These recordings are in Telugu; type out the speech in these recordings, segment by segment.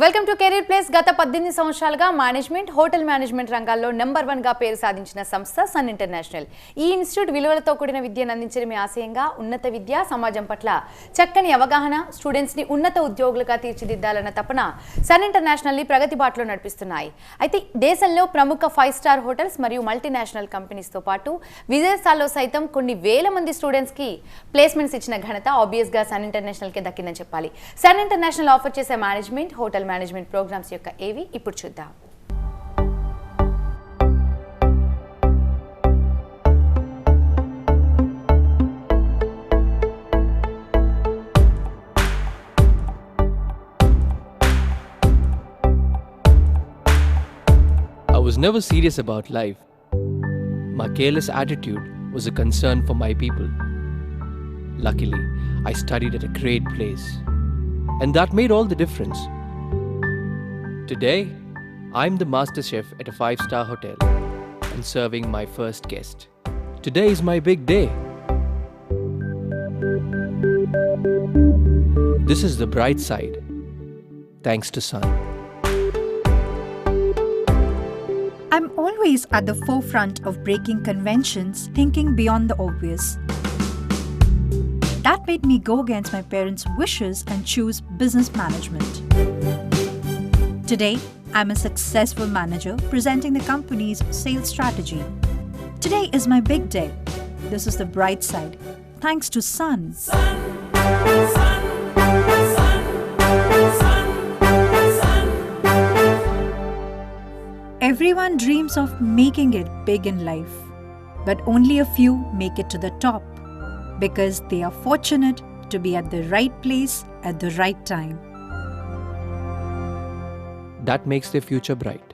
Welcome to career place. గత 18 సంవత్సరాలుగా మేనేజ్మెంట్, హోటల్ మేనేజ్మెంట్ రంగాల్లో నెంబర్ 1 గా పేరు సాధించిన సంస్థ సన్ ఇంటర్నేషనల్. ఈ ఇన్స్టిట్యూట్ విలువలతో కూడిన విద్యను అందించడమే ఆశయంగా ఉన్నత విద్య, సమాజం పట్ల చక్కని అవగాహన, స్టూడెంట్స్ ని ఉన్నత ఉద్యోగులుగా తీర్చిదిద్దాలన్న తపన సన్ ఇంటర్నేషనల్ ని ప్రగతి బాటలో నడిపిస్తున్నాయి. అయితే దేశంలో ప్రముఖ 5 స్టార్ హోటల్స్ మరియు మల్టీనేషనల్ కంపెనీస్ తో పాటు విదేశాల్లో సైతం కొన్ని వేల మంది స్టూడెంట్స్ కి ప్లేస్మెంట్స్ ఇచ్చిన ఘనత ఆబ్వియస్ గా సన్ ఇంటర్నేషనల్ కి దక్కిందని చెప్పాలి. సన్ ఇంటర్నేషనల్ ఆఫర్ చేసే మేనేజ్మెంట్, హోటల్ మేనేజ్మెంట్ ప్రోగ్రామ్స్ యొక్క ఏవి ఇప్పుడు చూద్దాం. I was never serious about life. My careless attitude was a concern for my people. Luckily, I studied at a great place, and that made all the difference. Today, I'm the master chef at a 5-star hotel and serving my first guest. Today is my big day. This is the bright side, thanks to Sun. I'm always at the forefront of breaking conventions, thinking beyond the obvious. That made me go against my parents' wishes and choose business management. Today, I'm a successful manager presenting the company's sales strategy. Today is my big day. This is the bright side, thanks to Sun. Everyone dreams of making it big in life, but only a few make it to the top because they are fortunate to be at the right place at the right time. That makes their future bright.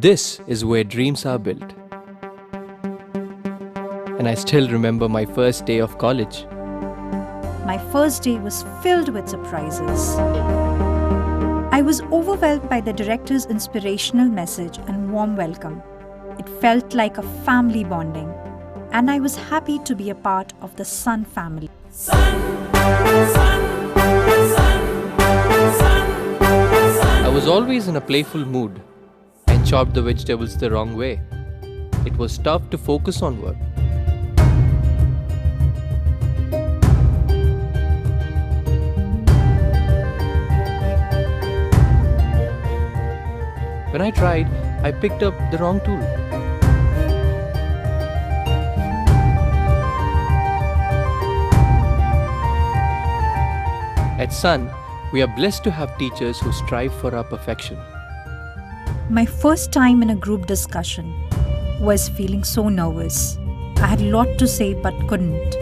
This is where dreams are built. And I still remember my first day of college. My first day was filled with surprises. I was overwhelmed by the director's inspirational message and warm welcome. It felt like a family bonding, and I was happy to be a part of the Sun family. I was always in a playful mood and chopped the vegetables the wrong way. It was tough to focus on work. When I tried, I picked up the wrong tool. At Sun, we are blessed to have teachers who strive for our perfection. My first time in a group discussion was feeling so nervous. I had a lot to say but couldn't.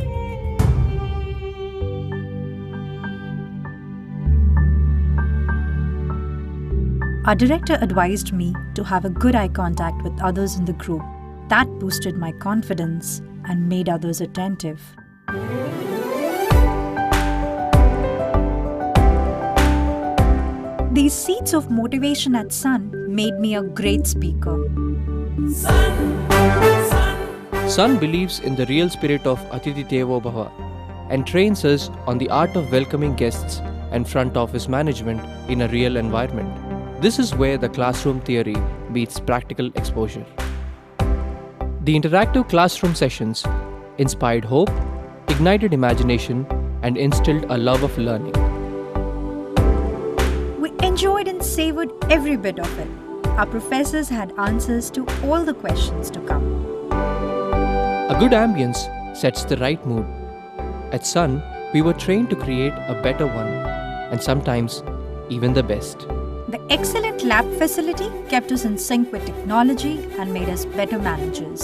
Our director advised me to have a good eye contact with others in the group. That boosted my confidence and made others attentive. These seeds of motivation at Sun made me a great speaker. Sun believes in the real spirit of Atithi Devo Bhava and trains us on the art of welcoming guests and front office management in a real environment. This is where the classroom theory meets practical exposure. The interactive classroom sessions inspired hope, ignited imagination, and instilled a love of learning. We enjoyed and savored every bit of it. Our professors had answers to all the questions to come. A good ambience sets the right mood. At Sun, we were trained to create a better one, and sometimes even the best. The excellent lab facility kept us in sync with technology and made us better managers.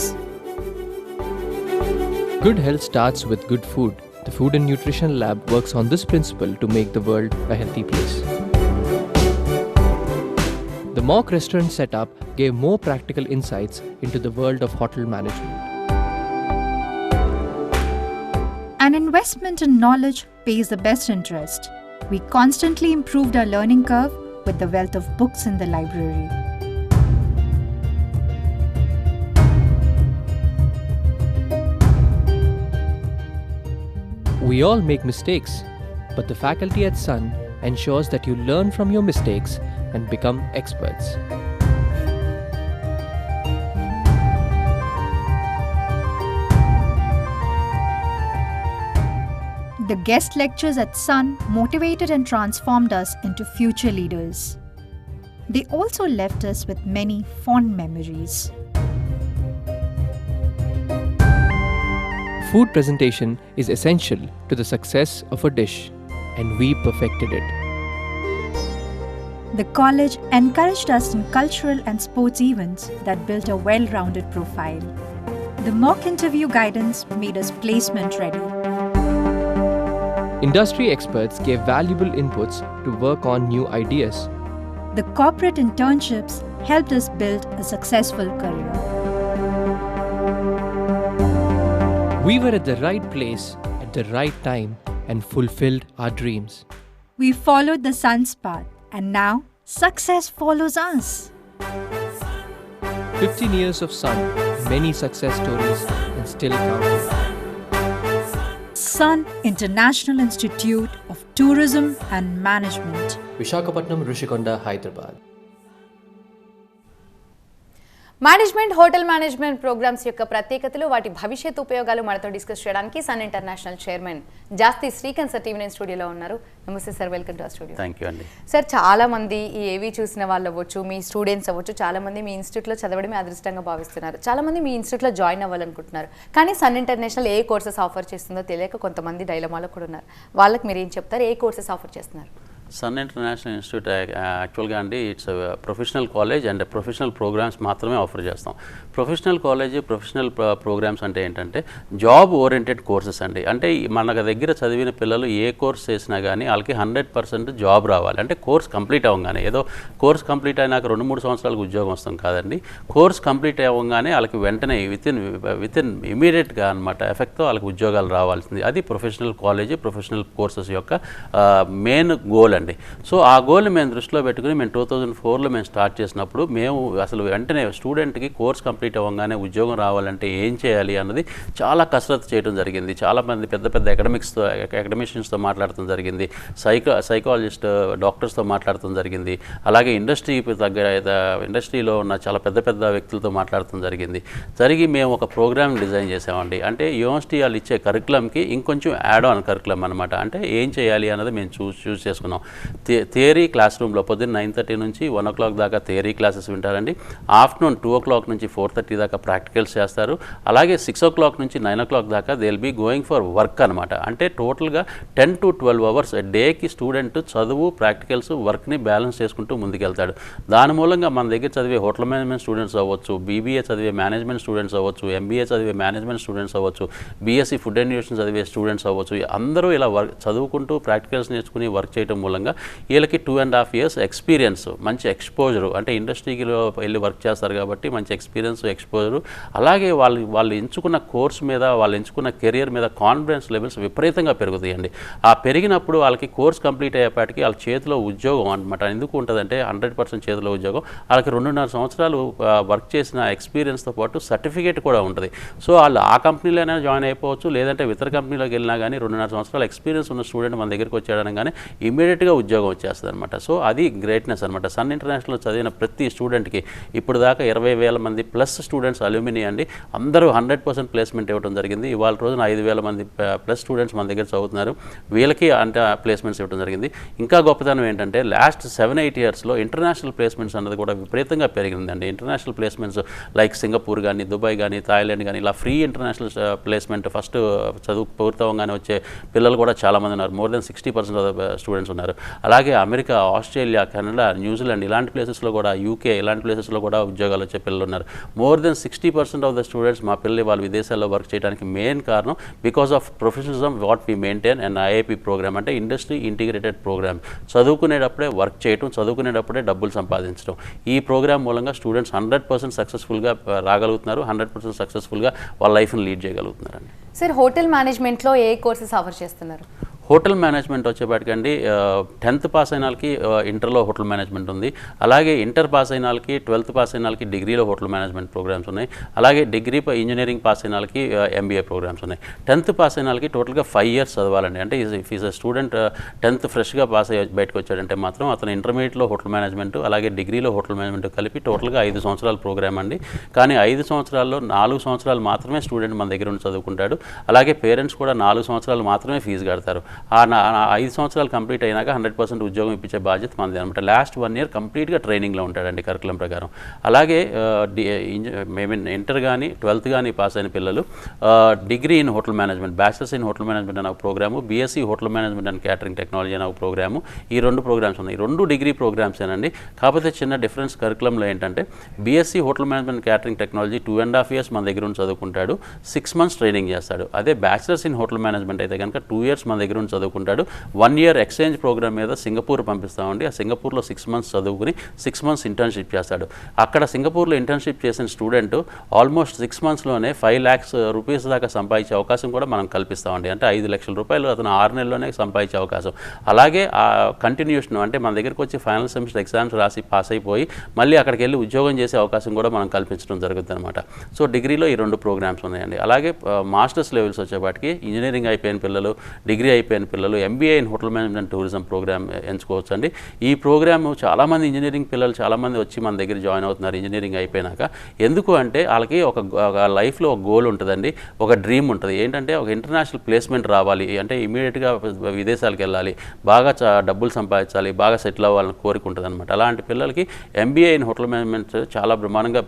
Good health starts with good food. The Food and Nutrition Lab works on this principle to make the world a healthy place. The mock restaurant setup gave more practical insights into the world of hotel management. An investment in knowledge pays the best interest. We constantly improved our learning curve with the wealth of books in the library. We all make mistakes, but the faculty at Sun ensures that you learn from your mistakes and become experts. The guest lectures at Sun motivated and transformed us into future leaders. They also left us with many fond memories. Food presentation is essential to the success of a dish, and we perfected it. The college encouraged us in cultural and sports events that built a well-rounded profile. The mock interview guidance made us placement ready. Industry experts gave valuable inputs to work on new ideas. The corporate internships helped us build a successful career. We were at the right place at the right time and fulfilled our dreams. We followed the sun's path, and now success follows us. 15 years of Sun, many success stories, and still counting. Sun International Institute of Tourism and Management. Visakhapatnam, Rishikonda, Hyderabad. Management hotel management programs యొక్క ప్రత్యేకతలు వాటి భవిష్యత్ ఉపయోగాలు మనతో డిస్కస్ చేయడానికి Sun International chairman Jasti Srikanth sir TV nine స్టూడియోలో ఉన్నారు. నమస్తే sir, welcome to our studio. Thank you అండి. సార్, చాలా మంది ఈ ఏవి చూసిన వాళ్ళు అవ్వచ్చు, మీ స్టూడెంట్స్ అవ్వచ్చు, చాలా మంది మీ ఇన్స్టిట్యూట్లో చదవడమే అదృష్టంగా భావిస్తున్నారు. చాలా మంది మీ ఇన్స్టిట్యూట్లో జాయిన్ అవ్వాలనుకుంటున్నారు, కానీ సన్ ఇంటర్నేషనల్ ఏ కోర్సెస్ ఆఫర్ చేస్తుందో తెలియక కొంతమంది డైలమాలో కూడా ఉన్నారు. వాళ్ళకి మీరు ఏం చెప్తారు? ఏ కోర్సెస్ ఆఫర్ చేస్తున్నారు? సన్ ఇంటర్నేషనల్ ఇన్స్టిట్యూట్ యాక్చువల్గా అండి it's professional college and professional programs మాత్రమే ఆఫర్ చేస్తాం. ప్రొఫెషనల్ కాలేజ్, ప్రొఫెషనల్ ప్రోగ్రామ్స్ అంటే ఏంటంటే జాబ్ ఓరియంటెడ్ కోర్సెస్ అండి. అంటే మన దగ్గర చదివిన పిల్లలు ఏ కోర్స్ చేసినా కానీ వాళ్ళకి 100% జాబ్ రావాలి. అంటే కోర్స్ కంప్లీట్ అవ్వగానే, ఏదో కోర్స్ కంప్లీట్ అయినాక 2-3 సంవత్సరాలకు ఉద్యోగం వస్తాం కాదండి. కోర్స్ కంప్లీట్ అవ్వగానే వాళ్ళకి వెంటనే విత్ ఇన్ ఇమీడియట్గా అనమాట ఎఫెక్ట్తో వాళ్ళకి ఉద్యోగాలు రావాల్సింది. అది ప్రొఫెషనల్ కాలేజ్, ప్రొఫెషనల్ కోర్సెస్ యొక్క మెయిన్ గోల్ అండి. సో ఆ గోల్ని మేము దృష్టిలో పెట్టుకుని మేము 2004లో మేము స్టార్ట్ చేసినప్పుడు మేము అసలు వెంటనే స్టూడెంట్కి కోర్స్ కంప్లీట్ అవ్వగానే ఉద్యోగం రావాలంటే ఏం చేయాలి అన్నది చాలా కసరత్తు చేయడం జరిగింది. చాలామంది పెద్ద పెద్ద అకాడమిషియన్స్తో మాట్లాడటం జరిగింది, సైకాలజిస్ట్ డాక్టర్స్తో మాట్లాడటం జరిగింది, అలాగే ఇండస్ట్రీలో ఉన్న చాలా పెద్ద పెద్ద వ్యక్తులతో మాట్లాడటం జరిగి మేము ఒక ప్రోగ్రామ్ డిజైన్ చేసామండి. అంటే యూనివర్సిటీ వాళ్ళు ఇచ్చే కరికులంకి ఇంకొంచెం యాడ్ ఆన్ కరికులం అనమాట. అంటే ఏం చేయాలి అన్నది మేము చూస్ చేసుకున్నాం. థియరీ క్లాస్ రూమ్లో పొద్దున్న 9:30 నుంచి 1 o'clock దాకా థియరీ క్లాసెస్ వింటారండి. ఆఫ్టర్నూన్ 2 o'clock నుంచి 4:30 దాకా ప్రాక్టికల్స్ చేస్తారు. అలాగే 6 o'clock నుంచి 9 o'clock దాకా they will be going for work అనమాట. అంటే టోటల్గా 10 to 12 hours డేకి స్టూడెంట్ చదువు, ప్రాక్టికల్స్, వర్క్ని బ్యాలెన్స్ చేసుకుంటూ ముందుకెళ్తాడు. దాని మూలంగా మన దగ్గర చదివే హోటల్ మేనేజ్మెంట్ స్టూడెంట్స్ అవ్వచ్చు, బీబీఏ చదివే మేనేజ్మెంట్ స్టూడెంట్స్ అవ్వచ్చు, ఎంబీఏ చదివే మేనేజ్మెంట్ స్టూడెంట్స్ అవ్వచ్చు, బీఎస్సీ ఫుడ్ అండ్ న్యూట్రిషన్ చదివే స్టూడెంట్స్ అవ్వచ్చు, అందరూ ఇలా చదువుకుంటూ ప్రాక్టికల్స్ నేర్చుకుని వర్క్ చేయడం మూలంగా వీళ్ళకి 2.5 years ఎక్స్పీరియన్స్, మంచి ఎక్స్పోజరు, అంటే ఇండస్ట్రీలో వెళ్ళి వర్క్ చేస్తారు కాబట్టి మంచి ఎక్స్పోజరు, అలాగే వాళ్ళు ఎంచుకున్న కోర్స్ మీద, వాళ్ళు ఎంచుకున్న కెరియర్ మీద కాన్ఫిడెన్స్ లెవెల్స్ విపరీతంగా పెరుగుతాయండి. ఆ పెరిగినప్పుడు వాళ్ళకి కోర్స్ కంప్లీట్ అయ్యేపాటికి వాళ్ళ చేతిలో ఉద్యోగం అనమాట. ఎందుకు ఉంటుందంటే 100% చేతిలో ఉద్యోగం. వాళ్ళకి 2.5 సంవత్సరాలు వర్క్ చేసిన ఎక్స్పీరియన్స్తో పాటు సర్టిఫికేట్ కూడా ఉంటుంది. సో వాళ్ళు ఆ కంపెనీలోనే జాయిన్ అయిపోవచ్చు, లేదంటే ఇతర కంపెనీలోకి వెళ్ళినా కానీ 2.5 సంవత్సరాల ఎక్స్పీరియన్స్ ఉన్న స్టూడెంట్ మన దగ్గరికి వచ్చాడనగానే ఇమీడియట్గా ఉద్యోగం వచ్చేస్తుంది అనమాట. సో అది గ్రేట్నెస్ అనమాట. సన్ ఇంటర్నేషనల్ చదివిన ప్రతి స్టూడెంట్కి ఇప్పుడు దాకా 20,000 మంది ప్లస్ స్టూడెంట్స్ అల్యూమిని అండి, అందరూ 100% ప్లేస్మెంట్ ఇవ్వడం జరిగింది. ఇవాళ రోజున 5,000 మంది ప్లస్ స్టూడెంట్స్ మన దగ్గర చదువుతున్నారు. వీళ్ళకి అంటే ప్లేస్మెంట్స్ ఇవ్వడం జరిగింది. ఇంకా గొప్పతనం ఏంటంటే లాస్ట్ 7-8 yearsలో ఇంటర్నేషనల్ ప్లేస్మెంట్స్ అన్నది కూడా విపరీతంగా పెరిగిందండి. ఇంటర్నేషనల్ ప్లేస్మెంట్స్ లైక్ సింగపూర్ కానీ, దుబాయ్ కానీ, థాయిలాండ్ కానీ, ఇలా ఫ్రీ ఇంటర్నేషనల్ ప్లేస్మెంట్ ఫస్ట్ చదువు పూర్తవగానే వచ్చే పిల్లలు కూడా చాలామంది ఉన్నారు. More than 60% of the students ఉన్నారు. అలాగే అమెరికా, ఆస్ట్రేలియా, కెనడా, న్యూజిలాండ్ ఇలాంటి ప్లేసెస్లో కూడా, యూకే ఇలాంటి ప్లేసెస్లో కూడా ఉద్యోగాలు వచ్చే పిల్లలు ఉన్నారు. More than 60% of the students మా పిల్లలు వాళ్ళు విదేశాల్లో వర్క్ చేయడానికి మెయిన్ కారణం because of professionalism what we maintain and IIP program, అంటే ఇండస్ట్రీ ఇంటిగ్రేటెడ్ ప్రోగ్రామ్. చదువుకునేటప్పుడే వర్క్ చేయటం, చదువుకునేటప్పుడే డబ్బులు సంపాదించడం. ఈ ప్రోగ్రామ్ మూలంగా స్టూడెంట్స్ 100% సక్సెస్ఫుల్గా రాగలుగుతున్నారు, 100% సక్సెస్ఫుల్గా వాళ్ళ లైఫ్ని లీడ్ చేయగలుగుతున్నారండి. సార్, హోటల్ మేనేజ్మెంట్లో ఏ కోర్సెస్ ఆఫర్ చేస్తున్నారు? హోటల్ మేనేజ్మెంట్ వచ్చేపాటికండి 10th పాస్ అయిన వాళ్ళకి ఇంటర్లో హోటల్ మేనేజ్మెంట్ ఉంది, అలాగే ఇంటర్ పాస్ అయిన వాళ్ళకి 12th పాస్ అయిన వాళ్ళకి డిగ్రీలో హోటల్ మేనేజ్మెంట్ ప్రోగ్రామ్స్ ఉన్నాయి, అలాగే డిగ్రీ ఇంజనీరింగ్ పాస్ అయిన వాళ్ళకి ఎంబీఏ ప్రోగ్రామ్స్ ఉన్నాయి. 10th పాస్ అయిన వాళ్ళకి టోటల్గా 5 years చదవాలండి. అంటే ఇఫ్ ఈజ్ స్టూడెంట్ 10th ఫ్రెష్గా పాస్ అయ్యి బయటకు వచ్చాడంటే మాత్రం అతను ఇంటర్మీడియట్లో హోటల్ మేనేజ్మెంట్ అలాగే డిగ్రీలో హోటల్ మేనేజ్మెంట్ కలిపి టోటల్గా 5 సంవత్సరాల ప్రోగ్రామ్ అండి. కానీ 5 సంవత్సరాల్లో 4 సంవత్సరాలు మాత్రమే స్టూడెంట్ మన దగ్గర ఉండి చదువుకుంటాడు. అలాగే పేరెంట్స్ కూడా 4 సంవత్సరాలు మాత్రమే ఫీజు కడతారు. ఆ 5 సంవత్సరాలు కంప్లీట్ అయినాక 100% ఉద్యోగం ఇప్పించే బాధ్యత మనది అనమాట. లాస్ట్ 1 year కంప్లీట్గా ట్రైనింగ్లో ఉంటాడండి కరికులం ప్రకారం. అలాగే ఇంటర్ కానీ 12th కానీ పాస్ అయిన పిల్లలు degree in hotel management, bachelors in hotel management అనే ఒక program, BSc hotel management and catering technology అనే ఒక ప్రోగ్రాము, ఈ 2 ప్రోగ్రామ్స్ ఉన్నాయి. 2 డిగ్రీ ప్రోగ్రామ్సేనండి. కాకపోతే చిన్న డిఫరెన్స్ కరికులంలో ఏంటంటే BSc hotel management catering technology 2.5 years మన దగ్గర ఉండి చదువుకుంటాడు, 6 months ట్రైనింగ్ చేస్తాడు. అదే బ్యాచిలర్స్ ఇన్ హోటల్ మేనేజ్మెంట్ అయితే కనుక 2 years మన దగ్గర ఉండి చదువుకుంటాడు. 1 year ఎక్స్చేంజ్ ప్రోగ్రామ్ మీద సింగపూర్ పంపిస్తామండి. ఆ సింగపూర్లో 6 months చదువుకుని 6 months ఇంటర్న్షిప్ చేస్తాడు. అక్కడ సింగపూర్లో ఇంటర్న్షిప్ చేసిన స్టూడెంట్ ఆల్మోస్ట్ 6 monthsలోనే 5 lakhs rupees దాకా సంపాదించే అవకాశం కూడా మనం కల్పిస్తామండి. అంటే 5 లక్షల రూపాయలు అతను 6 నెలల్లోనే సంపాదించే అవకాశం. అలాగే ఆ కంటిన్యూషన్ అంటే మన దగ్గరికి వచ్చి ఫైనల్ సెమిస్టర్ ఎగ్జామ్స్ రాసి పాస్ అయిపోయి మళ్ళీ అక్కడికి వెళ్ళి ఉద్యోగం చేసే అవకాశం కూడా మనం కల్పించడం జరుగుతుంది అనమాట. సో డిగ్రీలో ఈ 2 ప్రోగ్రామ్స్ ఉన్నాయండి. అలాగే మాస్టర్స్ లెవెల్స్ వచ్చేపాటికి ఇంజనీరింగ్ అయిపోయిన పిల్లలు, డిగ్రీ అయిపోయిన పిల్లలు MBA in hotel management tourism program ఎంచుకోవచ్చు అండి. ఈ ప్రోగ్రామ్ చాలామంది ఇంజనీరింగ్ పిల్లలు చాలామంది వచ్చి మన దగ్గర జాయిన్ అవుతున్నారు ఇంజనీరింగ్ అయిపోయినాక. ఎందుకు అంటే వాళ్ళకి ఒక లైఫ్లో ఒక గోల్ ఉంటుందండి, ఒక డ్రీమ్ ఉంటుంది. ఏంటంటే ఒక ఇంటర్నేషనల్ ప్లేస్మెంట్ రావాలి, అంటే ఇమీడియట్గా విదేశాలకు వెళ్ళాలి, బాగా డబ్బులు సంపాదించాలి, బాగా సెటిల్ అవ్వాలని కోరిక ఉంటుంది అనమాట. అలాంటి పిల్లలకి ఎంబీఏ ఇన్ హోటల్ మేనేజ్మెంట్ చాలా బ్రహ్మాండంగా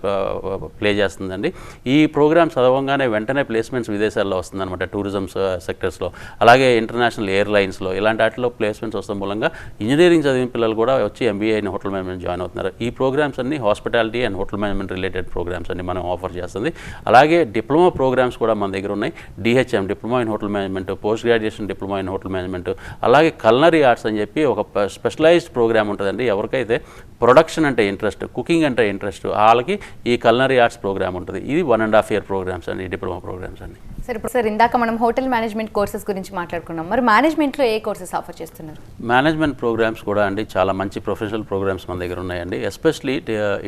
ప్లే చేస్తుందండి. ఈ ప్రోగ్రామ్ చదవంగానే వెంటనే ప్లేస్మెంట్స్ విదేశాల్లో వస్తుందన్నమాట, టూరిజం సెక్టర్స్లో, అలాగే ఇంటర్నేషనల్ ఎయిర్లైన్స్లో, ఇలాంటి వాటిలో ప్లేస్మెంట్స్ వస్తాం మూలంగా ఇంజనీరింగ్ చదివిన పిల్లలు కూడా వచ్చి MBA in hotel management join అవుతున్నారు. ఈ ప్రోగ్రామ్స్ అన్ని hospitality and hotel management related programs అన్ని మనం ఆఫర్ చేస్తుంది. అలాగే డిప్లొమా ప్రోగ్రామ్స్ కూడా మన దగ్గర ఉన్నాయి. DHM diploma in hotel management, post graduation diploma in hotel management, అలాగే కల్నరీ ఆర్ట్స్ అని చెప్పి ఒక స్పెషలైజ్డ్ ప్రోగ్రామ్ ఉంటుందండి. ఎవరికైతే ప్రొడక్షన్ అంటే ఇంట్రెస్ట్, కుకింగ్ అంటే ఇంట్రెస్ట్ వాళ్ళకి ఈ కల్నరీ ఆర్ట్స్ ప్రోగ్రామ్ ఉంటుంది. ఇది 1.5 year ప్రోగ్రామ్స్ అండి, డిప్లొమా ప్రోగ్రామ్స్ అండి. సార్ ఇప్పుడు సార్ ఇందాక మనం హోటల్ మేనేజ్మెంట్ కోర్సెస్ గురించి మాట్లాడుకున్నాం. మరి మేనేజ్మెంట్లో ఏ కోర్సెస్ ఆఫర్ చేస్తున్నారు? మేనేజ్మెంట్ ప్రోగ్రామ్స్ కూడా అండి చాలా మంచి ప్రొఫెషనల్ ప్రోగ్రామ్స్ మన దగ్గర ఉన్నాయండి. ఎస్పెషలీ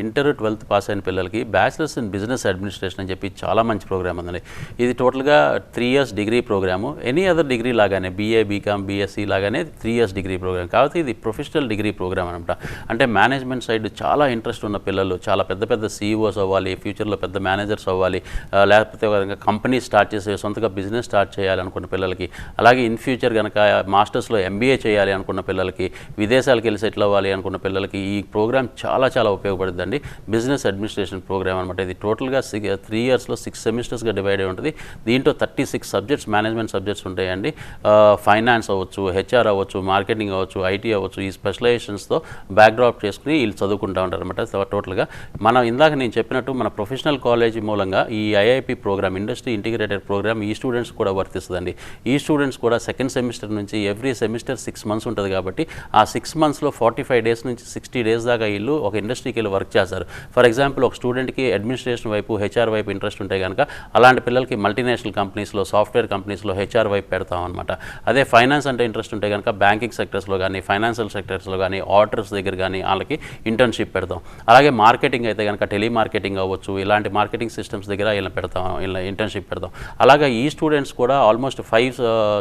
ఇంటర్ 12th పాస్ అయిన పిల్లలకి బ్యాచిలర్స్ ఇన్ బిజినెస్ అడ్మినిస్ట్రేషన్ అని చెప్పి చాలా మంచి ప్రోగ్రామ్ ఉందండి. ఇది టోటల్గా 3 years degree program. Any other degree లాగానే బీఏ, బీకామ్, బీఎస్సీ లాగానే 3 years డిగ్రీ ప్రోగ్రామ్. కాబట్టి ఇది ప్రొఫెషనల్ డిగ్రీ ప్రోగ్రామ్ అనమాట. అంటే మేనేజ్మెంట్ సైడ్ చాలా ఇంట్రెస్ట్ ఉన్న పిల్లలు, చాలా పెద్ద పెద్ద సీఈఓస్ అవ్వాలి, ఫ్యూచర్లో పెద్ద మేనేజర్స్ అవ్వాలి, లేకపోతే కంపెనీ స్టార్ట్ చేసి సొంతగా బిజినెస్ స్టార్ట్ చేయాలనుకున్న పిల్లలకి, అలాగే ఇన్ ఫ్యూచర్ కనుక మాస్టర్స్లో ఎంబీఏ చేయాలి అనుకున్న పిల్లలకి, విదేశాలకు వెళ్ళి సెటిల్ అవ్వాలి అనుకున్న పిల్లలకి ఈ ప్రోగ్రామ్ చాలా చాలా ఉపయోగపడుతుందండి. బిజినెస్ అడ్మినిస్ట్రేషన్ ప్రోగ్రామ్ అనమాట. ఇది టోటల్గా 3 yearsలో 6 సెమిస్టర్స్గా డివైడ్ అయి ఉంటుంది. దీంట్లో 36 సబ్జెక్ట్స్ మేనేజ్మెంట్ సబ్జెక్ట్స్ ఉంటాయండి. ఫైనాన్స్ అవ్వచ్చు, హెచ్ఆర్ అవ్వచ్చు, మార్కెటింగ్ అవ్వచ్చు, ఐటీ అవ్వచ్చు, ఈ స్పెషలైజేషన్స్తో బ్యాక్డ్రాప్ చేసుకుని వీళ్ళు చదువుకుంటూ ఉంటారు అనమాట. టోటల్గా మనం ఇందాక నేను చెప్పినట్టు మన ప్రొఫెషనల్ కాలేజీ మూలంగా ఈ IIP program, industry integrated program ఈ స్టూడెంట్స్ కూడా వర్తిస్తుందండి. ఈ స్టూడెంట్స్ కూడా 2nd సెమిస్టర్ నుంచి ఎవ్రీ సెమిస్టర్ 6 months ఉంటుంది కాబట్టి ఆ 6 monthsలో 45 days నుంచి 60 days దాకా వీళ్ళు ఒక ఇండస్ట్రీకి వెళ్ళి వర్క్ చేస్తారు. ఫర్ ఎగ్జాంపుల్ ఒక స్టూడెంట్కి అడ్మినిస్ట్రేషన్ వైపు, హెచ్ఆర్ వైపు ఇంట్రెస్ట్ ఉంటే కనుక అలాంటి పిల్లలకి మల్టీనేషనల్ కంపెనీస్లో, సాఫ్ట్వేర్ కంపెనీస్లో హెచ్ఆర్ వైపు పెడతాం అనమాట. అదే ఫైనాన్స్ అంటే ఇంట్రెస్ట్ ఉంటే కనుక బ్యాంకింగ్ సెక్టర్స్లో కానీ, ఫైనాన్షియల్ సెక్టర్స్లో కానీ, ఆడిటర్స్ దగ్గర కానీ వాళ్ళకి ఇంటర్న్షిప్ పెడతాం. అలాగే మార్కెటింగ్ అయితే కనుక టెలిమార్కెటింగ్ అవ్వచ్చు, ఇలాంటి మార్కెటింగ్ సిస్టమ్స్ దగ్గర వీళ్ళని పెడతాం, వీళ్ళ ఇంటర్న్షిప్ పెడతాం. అలాగే ఈ స్టూడెంట్స్ కూడా ఆల్మోస్ట్ 5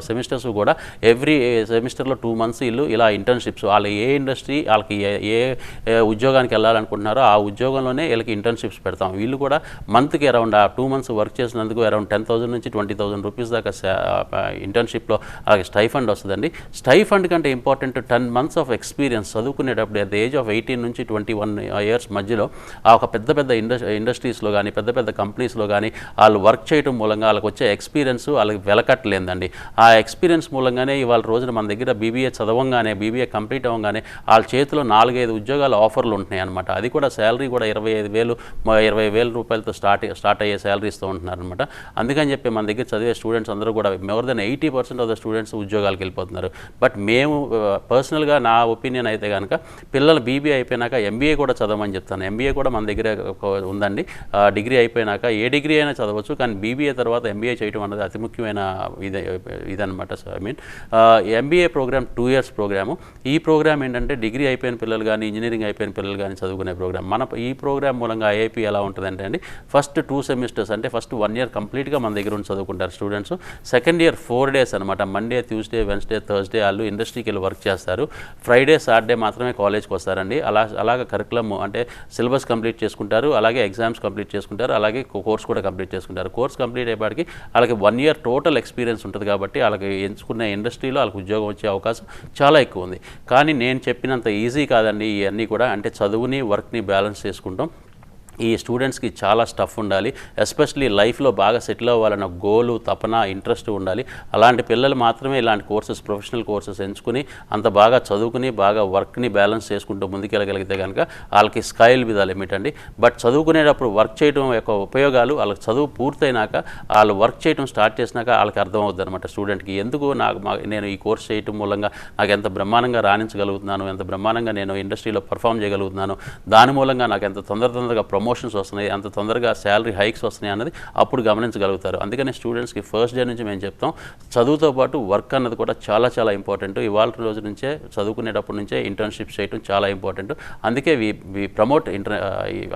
సెమిస్టర్స్ కూడా ఎవ్రీ సెమిస్టర్లో 2 months వీళ్ళు ఇలా ఇంటర్న్షిప్స్, వాళ్ళు ఏ ఇండస్ట్రీ, వాళ్ళకి ఏ ఉద్యోగానికి వెళ్ళాలనుకుంటున్నారో ఆ ఉద్యోగంలోనే వీళ్ళకి ఇంటర్న్షిప్స్ పెడతాం. వీళ్ళు కూడా మంత్కి అరౌండ్ ఆ 2 months వర్క్ చేసినందుకు అరౌండ్ 10,000 నుంచి 20,000 rupees దాకా ఇంటర్న్షిప్లో అలాగే స్టైఫండ్ వస్తుందండి. స్టైఫండ్ కంటే ఇంపార్టెంట్ 10 months ఆఫ్ ఎక్స్పీరియన్స్ చదువుకునేటప్పుడు అట్ ద ఏజ్ ఆఫ్ 18 నుంచి 21 years మధ్యలో ఆ ఒక పెద్ద పెద్ద ఇండస్ట్రీస్లో కానీ, పెద్ద పెద్ద కంపెనీస్లో కానీ వాళ్ళు వర్క్ చేయడం మూలంగా వాళ్ళకి వచ్చే ఎక్స్పీరియన్స్ వాళ్ళకి వెలకట్టలేదండి. ఆ ఎక్స్పీరియన్స్ మూలంగానే ఇవాళ రోజున మన దగ్గర బీబీఏ చదవంగానే, బీబీఏ కంప్లీట్ అవ్వగానే వాళ్ళ చేతిలో 4-5 ఉద్యోగాల ఆఫర్లు ఉంటున్నాయి అనమాట. అది కూడా శాలరీ కూడా 25,000 రూపాయలతో స్టార్ట్ అయ్యే శాలరీస్తో ఉంటున్నారు అనమాట. అందుకని చెప్పి మన దగ్గర చదివే స్టూడెంట్స్ అందరూ కూడా more than 80% of the students ఉద్యోగాలకు వెళ్ళిపోతున్నారు. బట్ మేము పర్సనల్గా నా ఒపీనియన్ అయితే కనుక పిల్లలు బీబీఏ అయిపోయినాక ఎంబీఏ కూడా చదవమని చెప్తాను. ఎంబీఏ కూడా మన దగ్గర ఉందండి. డిగ్రీ అయిపోయినాక ఏ డిగ్రీ అయినా చదవచ్చు, కానీ బీబీఏ తర్వాత ఎంబీఏ MBA చేయడం అన్నది అతి ముఖ్యమైన ఇదనమాట. So I mean MBA program 2 years program. ఈ ప్రోగ్రామ్ ఏంటంటే డిగ్రీ అయిపోయిన పిల్లలు కానీ ఇంజనీరింగ్ అయిపోయిన పిల్లలు కానీ చదువుకునే ప్రోగ్రామ్. ఈ ప్రోగ్రామ్ మూలంగా IIP ఎలా ఉంటుందంటే అండి, ఫస్ట్ 2 semesters అంటే ఫస్ట్ 1 year కంప్లీట్గా మన దగ్గర ఉండి చదువుకుంటారు స్టూడెంట్స్. సెకండ్ ఇయర్ 4 days అనమాట, మండే, ట్యూస్డే, వెన్స్డే, థర్స్డే వాళ్ళు ఇండస్ట్రీకి వెళ్ళి వర్క్ చేస్తారు. ఫ్రైడే, సాటర్డే మాత్రమే కాలేజ్కి వస్తారండి. అలాగే కరికులం అంటే సిలబస్ కంప్లీట్ చేసుకుంటారు, అలాగే ఎగ్జామ్స్ కంప్లీట్ చేసుకుంటారు, అలాగే కోర్స్ కూడా కంప్లీట్ చేసుకుంటారు. కోర్స్ కంప్లీట్ అయ్యేపాటికి వాళ్ళకి 1 year టోటల్ ఎక్స్పీరియన్స్ ఉంటుంది కాబట్టి వాళ్ళకి ఎంచుకున్న ఇండస్ట్రీలో వాళ్ళకి ఉద్యోగం వచ్చే అవకాశం చాలా ఎక్కువ ఉంది. కానీ నేను చెప్పినంత ఈజీ కాదండి ఇవన్నీ కూడా. అంటే చదువుని వర్క్ని బ్యాలెన్స్ చేసుకుంటాం. ఈ స్టూడెంట్స్కి చాలా స్టఫ్ ఉండాలి, ఎస్పెషలీ లైఫ్లో బాగా సెటిల్ అవ్వాలన్న గోలు, తపన, ఇంట్రెస్ట్ ఉండాలి. అలాంటి పిల్లలు మాత్రమే ఇలాంటి కోర్సెస్, ప్రొఫెషనల్ కోర్సెస్ ఎంచుకుని అంత బాగా చదువుకుని బాగా వర్క్ని బ్యాలెన్స్ చేసుకుంటూ ముందుకెళ్ళగలిగితే కనుక వాళ్ళకి స్కైల్ విత్ ద లిమిట్ అండి. బట్ చదువుకునేటప్పుడు వర్క్ చేయడం యొక్క ఉపయోగాలు వాళ్ళకి చదువు పూర్తయినాక వాళ్ళు వర్క్ చేయడం స్టార్ట్ చేసినాక వాళ్ళకి అర్థమవుతుంది అనమాట స్టూడెంట్కి. ఎందుకు నేను ఈ కోర్స్ చేయడం మూలంగా నాకు ఎంత బ్రహ్మాండంగా రాణించగలుగుతున్నాను, ఎంత బ్రహ్మాండంగా నేను ఇండస్ట్రీలో పర్ఫామ్ చేయగలుగుతున్నాను, దాని మూలంగా నాకు ఎంత తొందరగా ప్రమోషన్స్ వస్తున్నాయి, అంత తొందరగా శాలరీ హైక్స్ వస్తున్నాయి అన్నది అప్పుడు గమనించగలుగుతారు. అందుకని స్టూడెంట్స్కి ఫస్ట్ డే నుంచి మేము చెప్తాం, చదువుతో పాటు వర్క్ అన్నది కూడా చాలా చాలా ఇంపార్టెంట్. ఇవాళ రోజు నుంచే చదువుకునేటప్పటి నుంచే ఇంటర్న్షిప్స్ చేయడం చాలా ఇంపార్టెంట్. అందుకే వి ప్రమోట్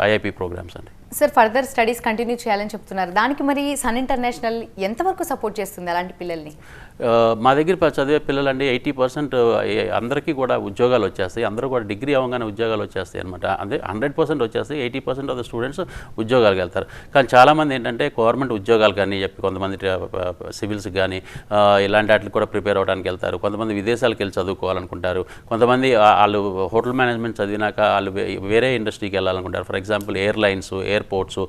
IIP ప్రోగ్రామ్స్ అండి. సార్, ఫర్దర్ స్టడీస్ కంటిన్యూ చేయాలని చెప్తున్నారు. దానికి మరి సన్ ఇంటర్నేషనల్ ఎంతవరకు సపోర్ట్ చేస్తుంది అలాంటి పిల్లల్ని? మా దగ్గర చదివే పిల్లలండి 80% అందరికీ కూడా ఉద్యోగాలు వచ్చేస్తాయి. అందరూ కూడా డిగ్రీ అవ్వగానే ఉద్యోగాలు వచ్చేస్తాయి అనమాట. అదే 100% వచ్చేస్తాయి. 80% ఆఫ్ ద స్టూడెంట్స్ ఉద్యోగాలకు వెళ్తారు. కానీ చాలామంది ఏంటంటే గవర్నమెంట్ ఉద్యోగాలు కానీ చెప్పి కొంతమంది సివిల్స్కి కానీ ఇలాంటి వాటికి కూడా ప్రిపేర్ అవ్వడానికి వెళ్తారు. కొంతమంది విదేశాలకు వెళ్ళి చదువుకోవాలనుకుంటారు. కొంతమంది వాళ్ళు హోటల్ మేనేజ్మెంట్ చదివినాక వాళ్ళు వేరే ఇండస్ట్రీకి వెళ్ళాలనుకుంటారు. For example airlines, airports,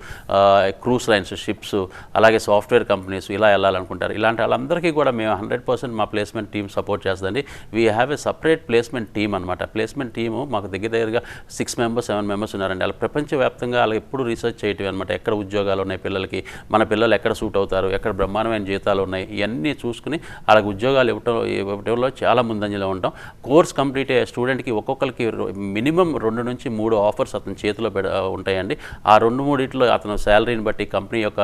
cruise lines, ships, అలాగే సాఫ్ట్వేర్ కంపెనీస్ ఇలా వెళ్ళాలనుకుంటారు. ఇలాంటి వాళ్ళందరికీ కూడా మేము 100% మా ప్లేస్మెంట్ టీమ్ సపోర్ట్ చేస్తుందండి. We have a separate placement team అనమాట. ప్లేస్మెంట్ టీము మాకు దగ్గరగా 6 members 7 members ఉన్నారండి. అలా ప్రపంచవ్యాప్తంగా వాళ్ళు ఎప్పుడు రీసెర్చ్ చేయటం అనమాట. ఎక్కడ ఉద్యోగాలు ఉన్నాయి పిల్లలకి, మన పిల్లలు ఎక్కడ సూట్ అవుతారు, ఎక్కడ బ్రహ్మాండమైన జీతాలు ఉన్నాయి, ఇవన్నీ చూసుకుని వాళ్ళకి ఉద్యోగాలు ఇవ్వటంలో చాలా ముందంజలో ఉంటాం. కోర్స్ కంప్లీట్ అయ్యే స్టూడెంట్కి ఒక్కొక్కరికి మినిమం 2 నుంచి 3 ఆఫర్స్ అతని చేతిలో ఉంటాయండి. ఆ 2-3 అతను శాలరీని బట్టి, కంపెనీ యొక్క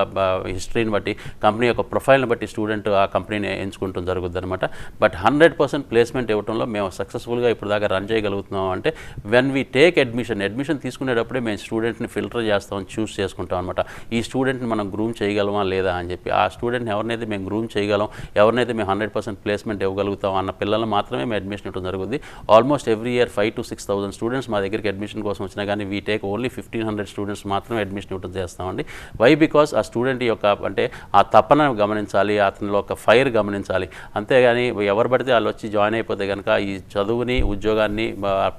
హిస్టరీని బట్టి, కంపెనీ యొక్క ప్రొఫైల్ని బట్టి స్టూడెంట్ ఆ కంపెనీని ఎంచుకుంటాం జరుగుతుంది అనమాట. బట్ 100% ప్లేస్మెంట్ ఇవ్వడంలో మేము సక్సెస్ఫుల్గా ఇప్పుడు దాకా రన్ చేయగలుగుతున్నాం. అంటే వెన్ వీ టేక్ అడ్మిషన్ తీసుకునేటప్పుడే మేము స్టూడెంట్ని ఫిల్టర్ చేస్తాం, చూస్ చేసుకుంటాం అనమాట. ఈ స్టూడెంట్ని మనం గ్రూమ్ చేయగలమా లేదా అని చెప్పి. ఆ స్టూడెంట్ని ఎవరినైతే మేము గ్రూమ్ చేయగలం, ఎవరినైతే మేము 100% ప్లేస్మెంట్ ఇవ్వగలుగుతాం అన్న పిల్లలు మాత్రమే మేము అడ్మిషన్ ఇవ్వడం జరుగుతుంది. Almost every year 5,000 to 6,000 students మా దగ్గరికి అడ్మిషన్ కోసం వచ్చినా కానీ వీ టేక్ ఓన్లీ 1,500 స్టూడెంట్స్ మాత్రమే అడ్మిషన్ ఇవ్వడం చేస్తామండి. వై? బికాస్ ఆ స్టూడెంట్ యొక్క అంటే ఆ తపన గమనించాలి, అతనిలో ఒక ఫైర్ గమనించాలి. అంతేగాని ఎవరు పడితే వాళ్ళు వచ్చి జాయిన్ అయిపోతే కనుక ఈ చదువుని, ఉద్యోగాన్ని,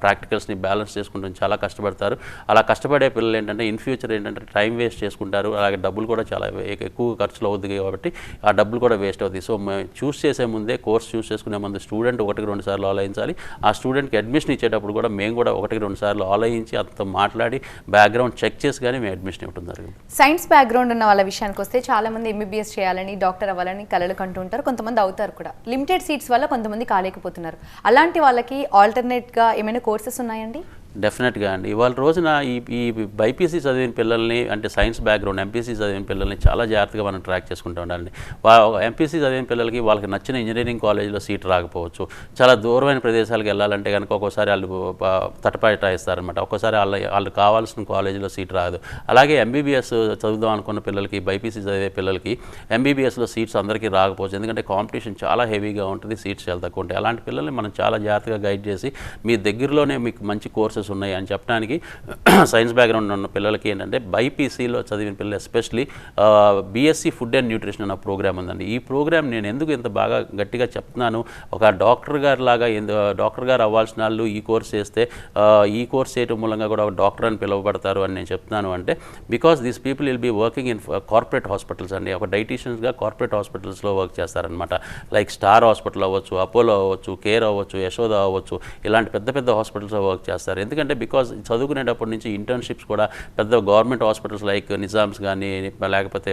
ప్రాక్టికల్స్ని బ్యాలెన్స్ చేసుకుంటాం చాలా కష్టపడతారు. అలా కష్టపడే పిల్లలు ఏంటంటే ఇన్ ఫ్యూచర్ ఏంటంటే టైం వేస్ట్ చేసుకుంటారు. అలాగే డబ్బులు కూడా చాలా ఎక్కువ ఖర్చులు అవుతుంది కాబట్టి ఆ డబ్బులు కూడా వేస్ట్ అవుతాయి. సో మేము చూస్ చేసే ముందే, కోర్స్ చూస్ చేసుకునే ముందు స్టూడెంట్ 1-2 సార్లు ఆలోచించాలి. ఆ స్టూడెంట్కి అడ్మిషన్ ఇచ్చేటప్పుడు కూడా మేము కూడా 1-2 సార్లు ఆలోచించి అతనితో మాట్లాడి బ్యాక్గ్రౌండ్ చెక్ చేసి కానీ మేము అడ్మిషన్ ఇవ్వడం జరిగింది. సైన్స్ బ్యాక్గ్రౌండ్ ఉన్న వాళ్ళ విషయానికి వస్తే చాలామంది MBBS చేయాలని, డాక్టర్ అవ్వాలని కలలు కంటూ ఉంటారు. కొంతమంది అవుతారు కూడా. లిమిటెడ్ సీట్స్ వల్ల కొంతమంది కాలేకపోతున్నారు. అలాంటి వాళ్ళకి ఆల్టర్నేట్గా ఏమైనా కోర్సెస్ ఉన్నాయండి? డెఫినెట్గా అండి. ఇవాళ రోజున ఈ బైపీసీ చదివిన పిల్లల్ని, అంటే సైన్స్ బ్యాక్గ్రౌండ్ ఎంపీసీ చదివిన పిల్లల్ని చాలా జాగ్రత్తగా మనం ట్రాక్ చేసుకుంటూ ఉండాలండి. ఎంపీసీ చదివిన పిల్లలకి వాళ్ళకి నచ్చిన ఇంజనీరింగ్ కాలేజీలో సీట్ రాకపోవచ్చు. చాలా దూరమైన ప్రదేశాలకు వెళ్ళాలంటే కనుక ఒక్కోసారి వాళ్ళు తటపాయిస్తారనమాట. ఒక్కోసారి వాళ్ళు కావాల్సిన కాలేజీలో సీట్ రాదు. అలాగే MBBS చదువుదాం అనుకున్న పిల్లలకి, బైపీసీ చదివే పిల్లలకి MBBSలో సీట్స్ అందరికీ రాకపోవచ్చు. ఎందుకంటే కాంపిటీషన్ చాలా హెవీగా ఉంటుంది, సీట్స్ చాలా తక్కువ ఉంటాయి. అలాంటి పిల్లల్ని మనం చాలా జాగ్రత్తగా గైడ్ చేసి మీ దగ్గరలోనే మీకు మంచి కోర్సెస్ ఉన్నాయి అని చెప్పడానికి సైన్స్ బ్యాక్గ్రౌండ్ ఉన్న పిల్లలకి ఏంటంటే బైపీసీలో చదివిన పిల్లలు especially BSc food and nutrition అన్న ప్రోగ్రామ్ ఉందండి. ఈ ప్రోగ్రామ్ నేను ఎందుకు ఇంత బాగా గట్టిగా చెప్తున్నాను, ఒక డాక్టర్ గారు లాగా డాక్టర్ గారు అవ్వాల్సిన వాళ్ళు ఈ కోర్స్ చేస్తే ఈ కోర్స్ చేయడం మూలంగా కూడా ఒక డాక్టర్ అని పిలువబడతారు అని నేను చెప్తున్నాను. అంటే because these people will be working in corporate hospitals అండి. ఒక డైటీషియన్స్గా కార్పొరేట్ హాస్పిటల్స్లో వర్క్ చేస్తారనమాట. లైక్ స్టార్ హాస్పిటల్ అవ్వచ్చు, అపోలో అవ్వచ్చు, కేర్ అవ్వచ్చు, యశోద అవ్వచ్చు, ఇలాంటి పెద్ద పెద్ద హాస్పిటల్స్లో వర్క్ చేస్తారు. ఎందుకంటే బికాజ్ చదువుకునేటప్పటి నుంచి ఇంటర్న్షిప్స్ కూడా పెద్ద గవర్నమెంట్ హాస్పిటల్స్ లైక్ నిజామ్స్ కానీ లేకపోతే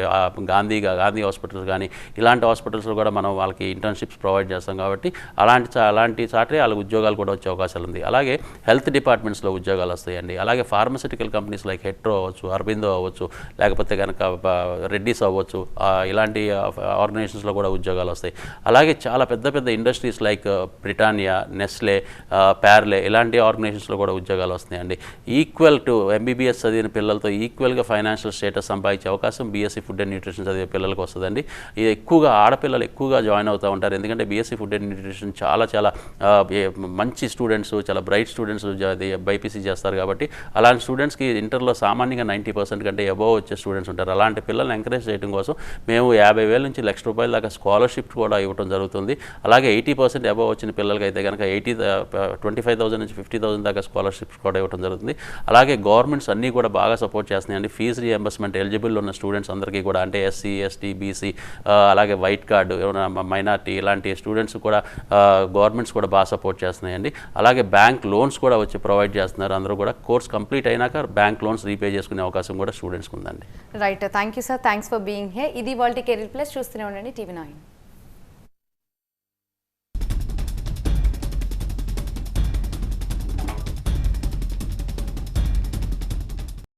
గాంధీ హాస్పిటల్స్ కానీ ఇలాంటి హాస్పిటల్స్లో కూడా మనం వాళ్ళకి ఇంటర్న్షిప్స్ ప్రొవైడ్ చేస్తాం కాబట్టి అలాంటి చాటే వాళ్ళకి ఉద్యోగాలు కూడా వచ్చే అవకాశాలు ఉంది. అలాగే హెల్త్ డిపార్ట్మెంట్స్లో ఉద్యోగాలు వస్తాయండి. అలాగే ఫార్మసిటికల్ కంపెనీస్ లైక్ హెట్రో అవ్వచ్చు, అరబిందో అవ్వచ్చు, లేకపోతే కనుక రెడ్డిస్ అవ్వచ్చు, ఇలాంటి ఆర్గనైజేషన్స్లో కూడా ఉద్యోగాలు వస్తాయి. అలాగే చాలా పెద్ద పెద్ద industries like Britannia, Nestle, Parle ఇలాంటి ఆర్గనైజేషన్స్లో కూడా ఉద్యోగాలు వస్తున్నాయండి. ఈక్వల్ టు ఎంబీబీఎస్ చదివిన పిల్లలతో ఈక్వల్గా ఫైనాన్షియల్ స్టేటస్ సంపాదించే అవకాశం బీఎస్సీ ఫుడ్ అండ్ న్యూట్రిషన్ చదివే పిల్లలకు వస్తుందండి. ఇది ఎక్కువగా ఆడపిల్లలు ఎక్కువగా జాయిన్ అవుతూ ఉంటారు. ఎందుకంటే బీఎస్సీ ఫుడ్ అండ్ న్యూట్రిషన్ చాలా మంచి స్టూడెంట్స్, చాలా బ్రైట్ స్టూడెంట్స్ బైపీసీ చేస్తారు కాబట్టి అలాంటి స్టూడెంట్స్కి ఇంటర్లో సామాన్యంగా 90% కంటే అబోవ్ వచ్చే స్టూడెంట్స్ ఉంటారు. అలాంటి పిల్లల్ని ఎంకరేజ్ చేయడం కోసం మేము 50,000 నుంచి ₹1,00,000 దాకా స్కాలర్షిప్ కూడా ఇవ్వడం జరుగుతుంది. అలాగే 80% అబోవ్ వచ్చిన పిల్లలకి అయితే కనుక 25,000 నుంచి 50,000 దాకా స్కాలర్షిప్స్ కూడా ఇవ్వడం జరుగుతుంది. అలాగే గవర్నమెంట్స్ అన్నీ కూడా బాగా సపోర్ట్ చేస్తున్నాయండి. ఫీజు రీఎంబర్స్మెంట్ ఎలిజిబుల్ ఉన్న స్టూడెంట్స్ అందరికీ కూడా, అంటే ఎస్సీ, ఎస్టీ, బీసీ, అలాగే వైట్ కార్డు, మైనార్టీ ఇలాంటి స్టూడెంట్స్ కూడా గవర్నమెంట్స్ కూడా బాగా సపోర్ట్ చేస్తున్నాయండి. అలాగే బ్యాంక్ లోన్స్ కూడా వచ్చి ప్రొవైడ్ చేస్తున్నారు. అందరూ కూడా కోర్స్ కంప్లీట్ అయినాక బ్యాంక్ లోన్స్ రీపే చేసుకునే అవకాశం కూడా స్టూడెంట్స్కి ఉందండి. Right, thank you sir, thanks for being here. ఇది వాళ్ళ కెరీర్ ప్లస్. చూస్తూనే ఉండండి TV9.